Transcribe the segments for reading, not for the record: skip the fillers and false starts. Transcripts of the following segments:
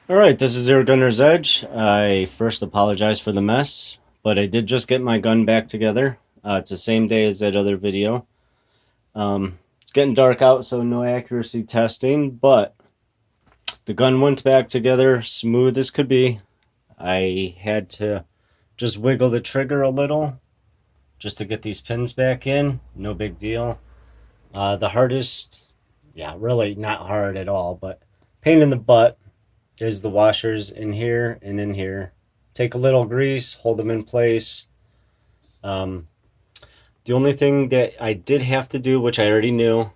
Alright, this is Air Gunner's Edge. I first apologize for the mess, but I did just get my gun back together. It's the same day as that other video. It's getting dark out, so no accuracy testing, but the gun went back together smooth as could be. I had to just wiggle the trigger a little just to get these pins back in. No big deal. The hardest, yeah, really not hard at all, but pain in the butt is the washers in here and in here. Take a little grease, hold them in place. Um, the only thing that I did have to do, which I already knew,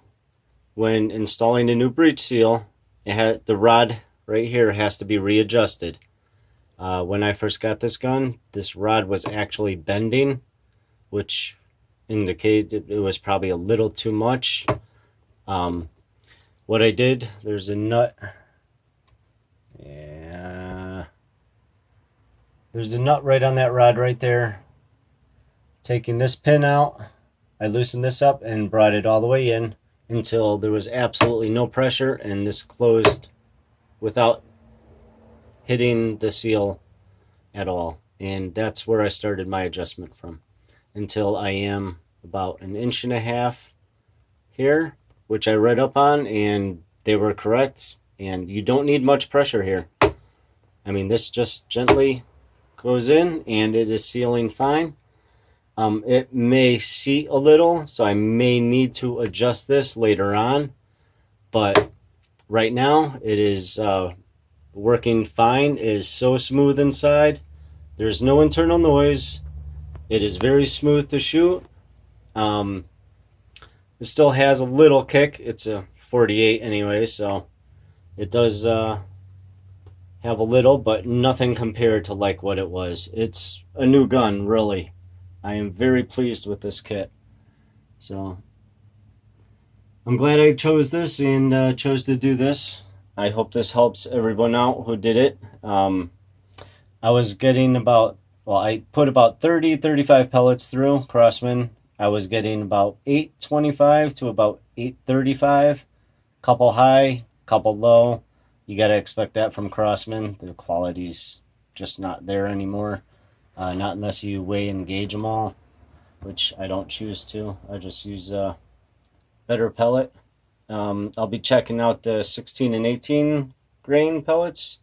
when installing a new breech seal, the rod right here has to be readjusted. When I first got this gun, this rod was actually bending, which indicated it was probably a little too much. What I did, there's a nut. Yeah. There's a nut right on that rod right there. Taking this pin out, I loosened this up and brought it all the way in until there was absolutely no pressure, and this closed without hitting the seal at all. And that's where I started my adjustment from, until I am about 1.5 inches here, which I read up on, and they were correct. And you don't need much pressure here. I mean, this just gently goes in and it is sealing fine. It may seat a little, so I may need to adjust this later on, but right now it is working fine. It is so smooth inside. There's no internal noise. It is very smooth to shoot. It still has a little kick. It's a 48 anyway, so it does have a little, but nothing compared to like what it was. It's a new gun, really. I am very pleased with this kit. So I'm glad I chose this and chose to do this. I hope this helps everyone out who did it. I was getting I put about 35 pellets through Crossman. I was getting about 825 to about 835. Couple high, couple low. You got to expect that from Crossman. The quality's just not there anymore. Not unless you weigh and gauge them all, which I don't choose to. I just use a better pellet. I'll be checking out the 16 and 18 grain pellets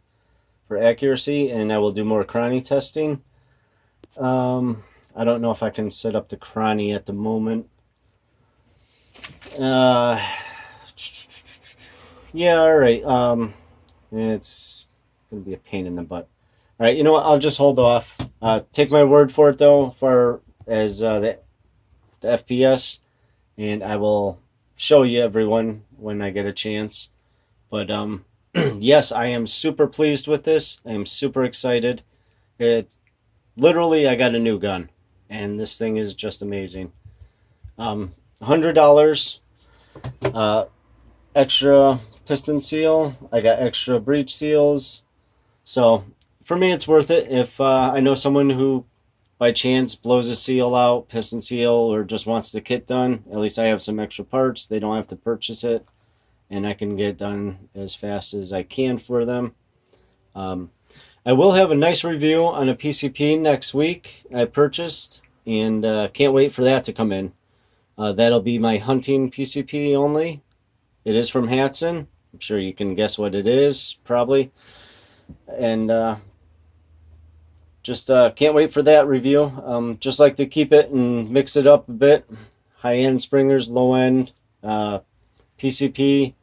for accuracy, and I will do more chrony testing. I don't know if I can set up the chrony at the moment. Yeah, all right. It's going to be a pain in the butt. All right, you know what? I'll just hold off. Take my word for it, though, for as the FPS, and I will show you everyone when I get a chance. But yes, I am super pleased with this. I am super excited. It literally, I got a new gun, and this thing is just amazing. $100 extra piston seal. I got extra breech seals. So for me, it's worth it. If I know someone who by chance blows a seal out, piston seal, or just wants the kit done, at least I have some extra parts. They don't have to purchase it, and I can get it done as fast as I can for them. I will have a nice review on a PCP next week I purchased, and can't wait for that to come in. That'll be my hunting PCP only. It is from Hatson. I'm sure you can guess what it is, probably. And just can't wait for that review. Just like to keep it and mix it up a bit. High-end springers, low-end, PCP.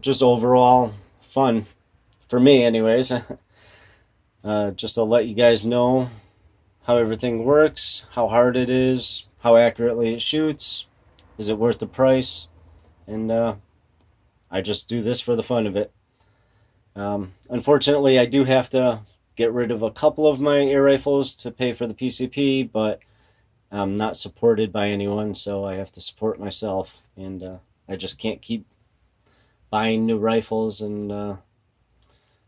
Just overall fun. For me, anyways. Just to let you guys know how everything works, how hard it is, how accurately it shoots. Is it worth the price? And I just do this for the fun of it. Unfortunately, I do have to get rid of a couple of my air rifles to pay for the PCP, but I'm not supported by anyone, so I have to support myself. And I just can't keep buying new rifles, and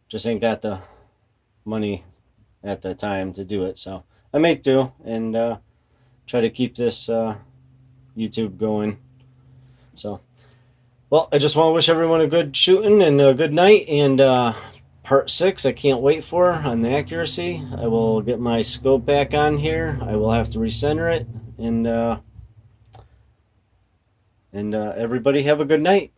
just ain't got the money at the time to do it. So I make do and try to keep this YouTube going. So, well, I just want to wish everyone a good shooting and a good night, and part 6 I can't wait for on the accuracy. I will get my scope back on here. I will have to recenter it, and everybody have a good night.